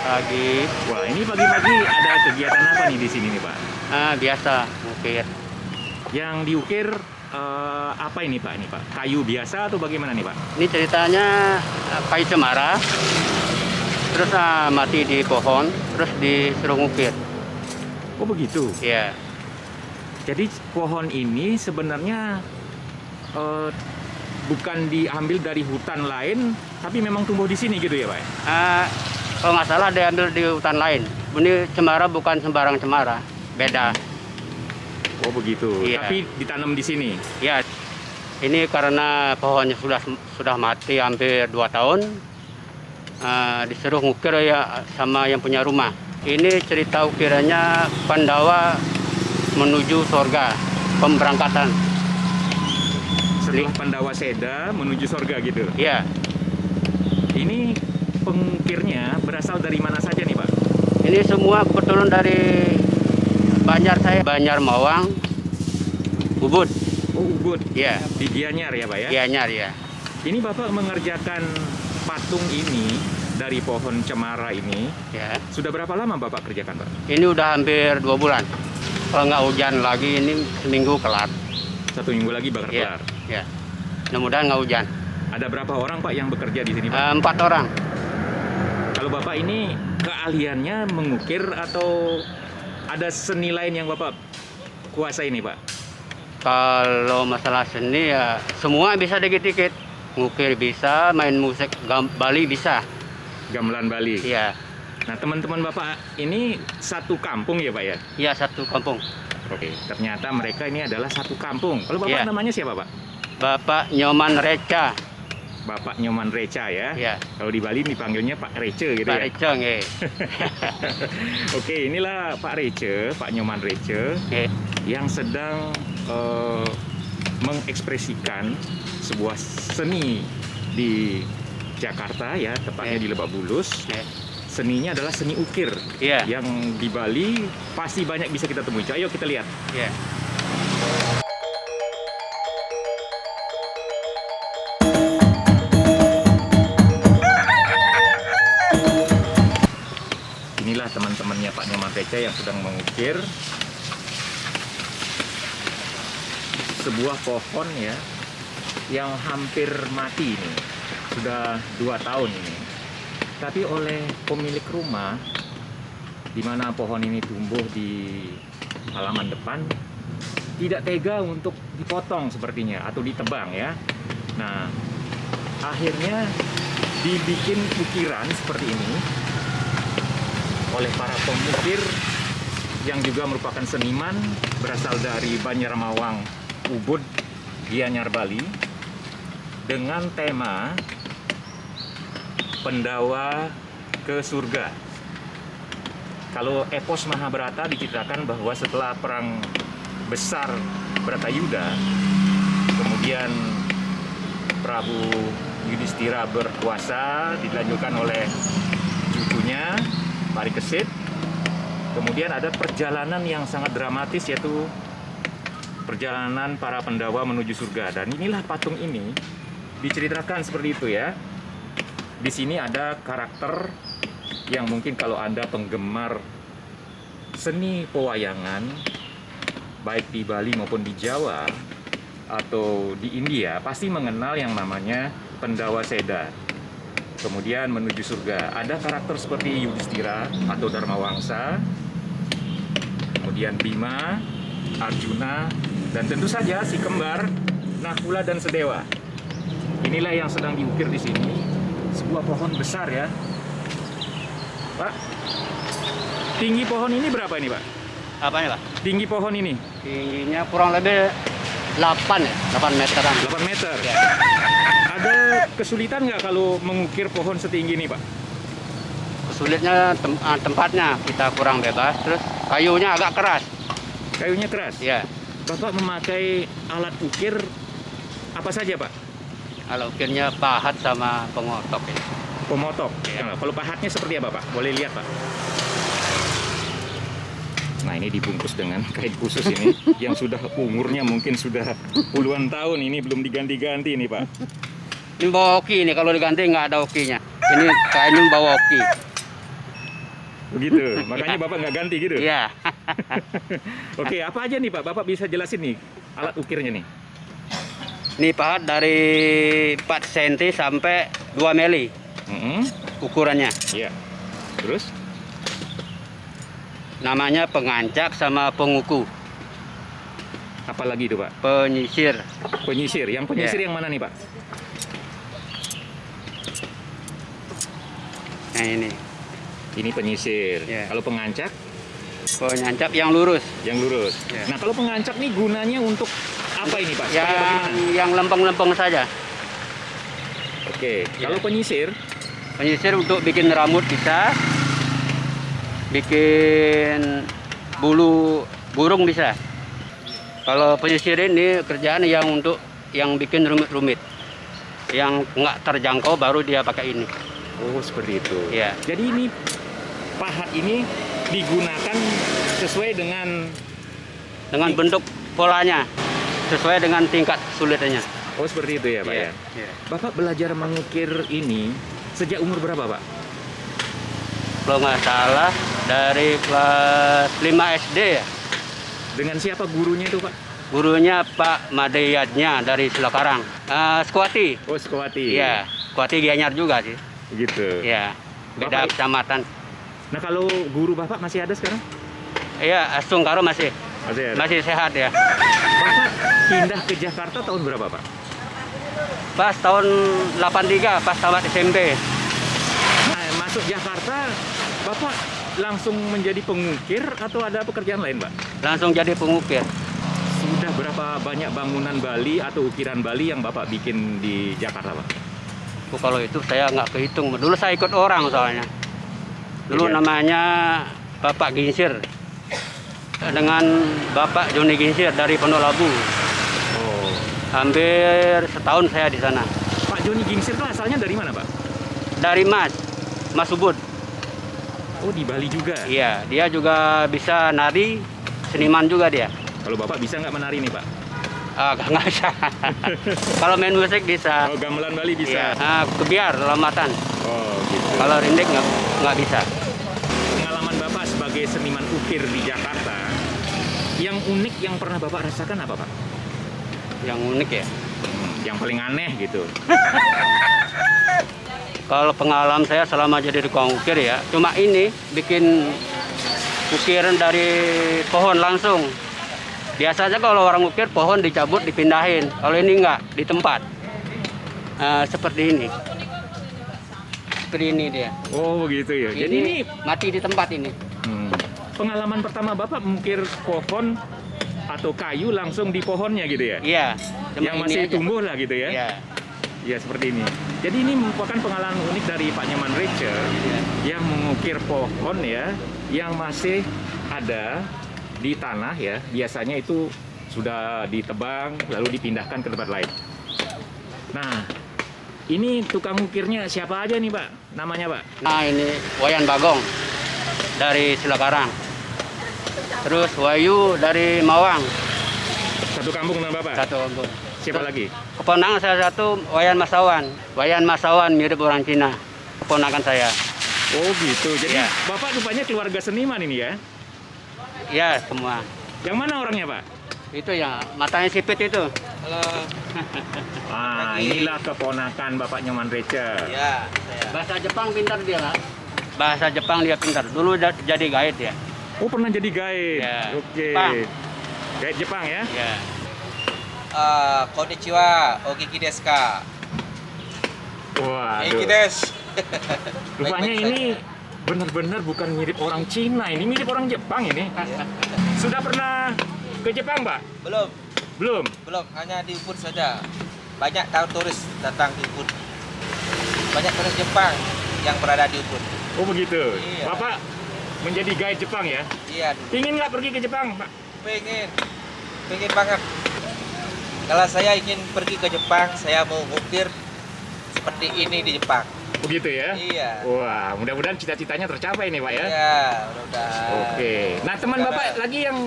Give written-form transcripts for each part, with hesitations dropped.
Pagi. Wah, ini pagi-pagi ada kegiatan apa nih di sini nih, Pak? Biasa ngukir. Yang diukir apa ini, Pak? Ini, Pak, kayu biasa atau bagaimana nih, Pak? Ini ceritanya kayu cemara, terus mati di pohon, terus disuruh ngukir. Oh, begitu. Ya, Jadi pohon ini sebenarnya bukan diambil dari hutan lain, tapi memang tumbuh di sini gitu ya, Pak? kalau nggak salah diambil di hutan lain. Ini cemara bukan sembarang cemara, beda. Oh, begitu. Iya. Tapi ditanam di sini. Ya, ini karena pohonnya sudah mati hampir 2 tahun, disuruh ngukir ya sama yang punya rumah. Ini cerita ukirannya Pandawa menuju surga, pemberangkatan. Setelah Pandawa Seda menuju surga gitu. Ya, Ini pengukirnya berasal dari mana saja nih, Pak? ini semua kebetulan dari Banjar Mawang, Ubud. Oh, Ubud. Ya, Di Gianyar ya, Pak ya? Gianyar ya. Ini Bapak mengerjakan patung ini dari pohon cemara ini. Ya, Sudah berapa lama Bapak kerjakan, Pak? ini udah hampir 2 bulan. Kalau nggak hujan lagi, ini seminggu kelar. 1 minggu lagi bakal Ya, kelar. ya. Mudah-mudahan nggak hujan. Ada berapa orang, Pak, yang bekerja di sini, Pak? 4 orang. Kalau Bapak ini keahliannya mengukir atau ada seni lain yang Bapak kuasai nih, Pak? Kalau masalah seni ya semua bisa dikit-dikit. Ngukir bisa, main musik Bali bisa. Gamelan Bali. Iya, Nah, teman-teman Bapak ini satu kampung ya, Pak ya? iya satu kampung. Oke, ternyata mereka ini adalah satu kampung. Kalau Bapak Iya. namanya siapa, Pak? Bapak Nyoman Reca. Bapak Nyoman Reca ya? Iya, Kalau di Bali dipanggilnya Pak Rece gitu Pak ya? Reca nggih. Oke, inilah Pak Rece, Pak Nyoman Rece Nggih. yang sedang mengekspresikan sebuah seni di Jakarta ya, tepatnya di Lebak Bulus. Nggih. Seninya adalah seni ukir. Iya. Yang di Bali pasti banyak bisa kita temui. Ayo kita lihat. Iya. Inilah teman-temannya Pak Nyoman Reca yang sedang mengukir sebuah pohon ya yang hampir mati ini. Sudah 2 tahun ini. Tapi oleh pemilik rumah di mana pohon ini tumbuh di halaman depan tidak tega untuk dipotong sepertinya atau ditebang ya. Nah, akhirnya dibikin ukiran seperti ini oleh para pengukir yang juga merupakan seniman berasal dari Banjar Mawang, Ubud, Gianyar, Bali, dengan tema Pendawa ke surga. Kalau epos Mahabharata diceritakan bahwa setelah perang besar Bratayuda, kemudian Prabu Yudhistira berkuasa, dilanjutkan oleh cucunya Parikesit. Kemudian ada perjalanan yang sangat dramatis, yaitu perjalanan para Pendawa menuju surga. Dan inilah patung ini diceritakan seperti itu ya. Di sini ada karakter yang mungkin kalau Anda penggemar seni pewayangan baik di Bali maupun di Jawa atau di India pasti mengenal yang namanya Pandawa Seda. Kemudian menuju surga. Ada karakter seperti Yudhistira atau Dharmawangsa, kemudian Bima, Arjuna, dan tentu saja si kembar Nakula dan Sedewa. Inilah yang sedang diukir di sini. Sebuah pohon besar ya, Pak. Tinggi pohon ini berapa ini, Pak? Apanya, Pak? Tinggi pohon ini Tingginya kurang lebih 8 meteran. 8 meter. Ya. Ada kesulitan nggak kalau mengukir pohon setinggi ini, Pak? Sulitnya tempatnya kita kurang bebas, terus kayunya agak keras. Kayunya keras. Ya, Bapak memakai alat ukir apa saja, Pak? kalau ukirnya pahat sama pengotok ya. Pemotok. Iya. Nah, kalau pahatnya seperti apa, Pak? Boleh lihat, Pak. Nah, ini dibungkus dengan kain khusus ini yang sudah umurnya mungkin sudah puluhan tahun ini belum diganti-ganti ini, Pak. Ini bawa oki ini, kalau diganti nggak ada okinya. Ini kainnya bawa oki. Begitu, makanya Bapak nggak ganti gitu? Iya. Oke, apa aja nih Pak? Bapak bisa jelasin nih alat ukirnya nih? Ini pahat dari 4 cm sampai 2 mili ukurannya. Iya. Terus? Namanya pengancak sama penguku. Apalagi itu Pak? Penyisir. Penyisir. Yang penyisir Iya. yang mana nih Pak? Nah ini. Ini penyisir. Iya. Kalau pengancak? Pengancap yang lurus. Yang lurus. Iya. Nah kalau pengancak nih gunanya untuk apa ini Pak? Supaya bagaimana? Yang lempeng-lempeng saja. Oke. Iya. Kalau penyisir? Penyisir untuk bikin rambut bisa, bikin bulu burung bisa. Kalau penyisir ini kerjaan yang untuk yang bikin rumit-rumit, yang nggak terjangkau baru dia pakai ini. Oh seperti itu. Iya. Jadi ini pahat ini digunakan sesuai dengan Bentuk polanya, sesuai dengan tingkat sulitnya. Oh seperti itu ya Pak ya. Iya. Bapak belajar mengukir ini sejak umur berapa Pak? Kalau nggak salah dari kelas 5 SD ya. Dengan siapa gurunya itu Pak? Gurunya Pak Madeyatnya dari Sulakarang. Sekuati. Oh Sekuati. Iya, Sekuati Gianyar juga sih. Gitu. Iya. Beda Bapak- kecamatan. Nah kalau guru Bapak masih ada sekarang? Iya, Sungkaro masih Masih ada. masih sehat ya. Bapak pindah ke Jakarta tahun berapa Pak? Pas tahun 83, pas tamat SMP. Nah masuk Jakarta Bapak langsung menjadi pengukir atau ada pekerjaan lain Pak? Langsung jadi pengukir. Sudah berapa banyak bangunan Bali atau ukiran Bali yang Bapak bikin di Jakarta Pak? Kalau itu saya nggak kehitung. Dulu saya ikut orang soalnya. Dulu Iya. namanya Bapak Ginsir. Dengan Bapak Joni Ginsir dari Pondok Labu. Oh. Hampir setahun saya di sana. Pak Joni Gingsir itu asalnya dari mana Pak? Dari Mas Ubud. Oh di Bali juga. Iya, dia juga bisa nari, seniman juga dia. Kalau Bapak bisa nggak menari nih Pak? Nggak bisa. Kalau main musik bisa. Oh gamelan Bali bisa. Iya. Kebiar, lambatan. Oh gitu. Kalau rindik nggak bisa. Pengalaman Bapak sebagai seniman ukir di Jakarta, yang unik yang pernah Bapak rasakan apa Pak? Yang unik ya. Yang paling aneh gitu. Kalau pengalaman saya selama jadi tukang ukir ya, cuma ini bikin ukiran dari pohon langsung. Biasanya kalau orang ukir pohon dicabut dipindahin. Kalau ini enggak, di tempat. Seperti ini. Seperti ini dia. Oh begitu ya. Jadi ini mati di tempat ini. pengalaman pertama Bapak mengukir pohon atau kayu langsung di pohonnya gitu ya? Iya. cuma Yang ini masih aja. tumbuh lah gitu ya? Iya. Ya seperti ini. Jadi ini merupakan pengalaman unik dari Pak Nyoman Rachel yang mengukir pohon ya, yang masih ada di tanah ya. Biasanya itu sudah ditebang lalu dipindahkan ke tempat lain. Nah, ini tukang ukirnya siapa aja nih Pak? Namanya Pak? Nah ini Wayan Bagong dari Sulakarang. Terus Wayu dari Mawang. Satu kampung dengan Bapak? Satu kampung. Siapa lagi? Keponakan saya satu Wayan Masawan. Wayan Masawan mirip orang Cina. Keponakan saya. Oh gitu. Jadi Iya. Bapak rupanya keluarga seniman ini ya? Ya semua. Yang mana orangnya Pak? Itu ya matanya sipit itu. Halo. Ah, inilah keponakan Bapak Nyoman Rachel. Ya, saya. Bahasa Jepang pintar dia lah. Bahasa Jepang dia pintar. Dulu jadi guide ya. Oh pernah jadi guide? Ya. Oke. Jepang. Guide Jepang ya? Ya. Konnichiwa, Ogiki desu ka? Wah, Genki desu. rupanya Baik-baik ini benar-benar bukan mirip orang Cina, ini mirip orang Jepang ini. Sudah pernah ke Jepang, Pak? Belum, Belum? belum. Hanya di Ubud saja. Banyak tahu turis datang di Ubud. Banyak turis Jepang yang berada di Ubud. Oh begitu. Iya. Bapak menjadi guide Jepang ya? Iya, Ingin nggak pergi ke Jepang, Pak? pengen banget. Kalau saya ingin pergi ke Jepang, saya mau ngukir seperti ini di Jepang. Begitu ya? Iya. Wah, mudah-mudahan cita-citanya tercapai nih, Pak ya? Iya, udah. Oke. Nah, teman Bapak lagi yang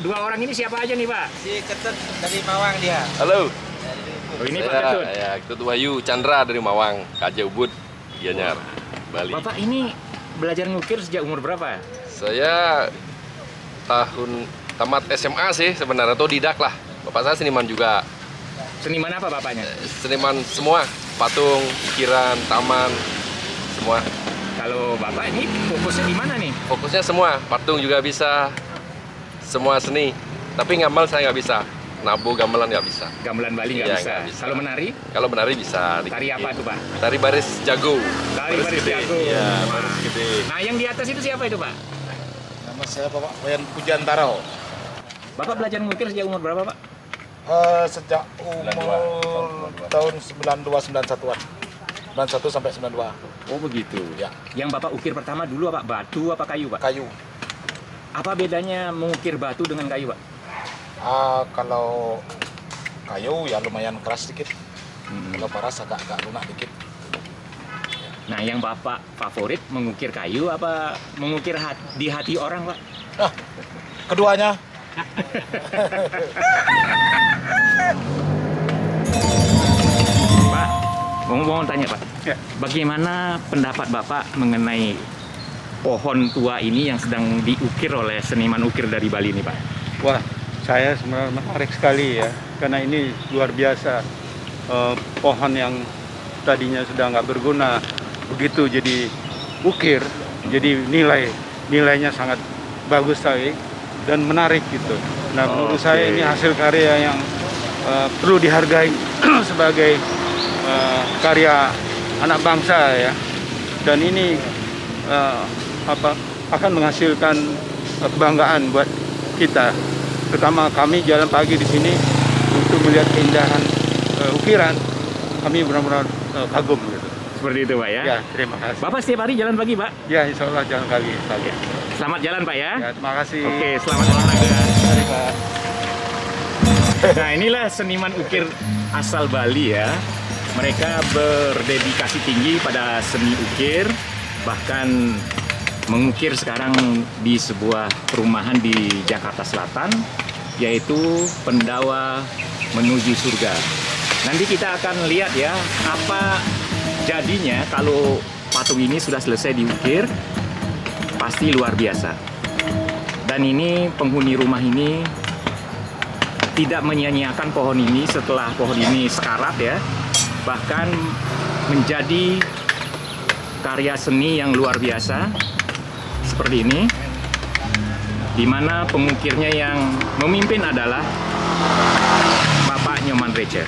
dua orang ini siapa aja nih, Pak? Si Ketut dari Mawang dia. Halo, Dari Ubud. Oh, ini Pak saya Ketut. ya, Ketut Wahyu Chandra dari Mawang, KJ Ubud, Gianyar, Bali. Bapak ini belajar ngukir sejak umur berapa? Saya tahun tamat SMA sih sebenarnya, otodidak lah. Bapak saya seniman juga. Seniman apa bapaknya? Seniman semua, patung, ukiran, taman, semua. Kalau bapak ini fokusnya di mana nih? Fokusnya semua, patung juga bisa, semua seni. Tapi ngamal saya nggak bisa, nabu gamelan nggak bisa. Gamelan Bali nggak Iya, bisa. nggak bisa. Kalau menari? Kalau menari bisa. Tari apa tuh Pak? Tari baris jago. Tari baris gede. jago. Iya, baris gede. Nah yang di atas itu siapa itu Pak? Nama saya Bapak Wayan Pujiantaro. Bapak belajar ngukir sejak umur berapa Pak? Sejak umur tahun 92-91-an. 91 sampai 92. Oh begitu. Ya. Yang Bapak ukir pertama dulu apa? Batu apa kayu Pak? Kayu. Apa bedanya mengukir batu dengan kayu Pak? Kalau kayu ya lumayan keras sedikit. Kalau paras agak lunak dikit. Nah yang Bapak favorit mengukir kayu apa mengukir di hati orang Pak? Nah, keduanya. Pak, mau tanya Pak, bagaimana pendapat Bapak mengenai pohon tua ini yang sedang diukir oleh seniman ukir dari Bali ini Pak? Wah, saya sebenarnya menarik sekali ya, karena ini luar biasa. Pohon yang tadinya sudah nggak berguna, begitu jadi ukir, jadi nilainya sangat bagus sekali dan menarik gitu. Nah, menurut saya ini hasil karya yang perlu dihargai sebagai karya anak bangsa ya. Dan ini akan menghasilkan kebanggaan buat kita. Pertama kami jalan pagi di sini untuk melihat keindahan ukiran, kami benar-benar kagum gitu. Seperti itu Pak ya? Ya, terima kasih. Bapak setiap hari jalan pagi Pak? Ya, insya Allah jalan kali. Selamat jalan Pak ya? Ya, terima kasih. Oke, selamat olahraga. Mari, Pak. Nah inilah seniman ukir asal Bali ya. Mereka berdedikasi tinggi pada seni ukir, bahkan mengukir sekarang di sebuah perumahan di Jakarta Selatan, yaitu Pendawa Menuju Surga. Nanti kita akan lihat ya apa jadinya kalau patung ini sudah selesai diukir. Pasti luar biasa. Dan ini penghuni rumah ini tidak menyia-nyiakan pohon ini setelah pohon ini sekarat ya, bahkan menjadi karya seni yang luar biasa seperti ini, di mana pengukirnya yang memimpin adalah Bapak Nyoman Receh.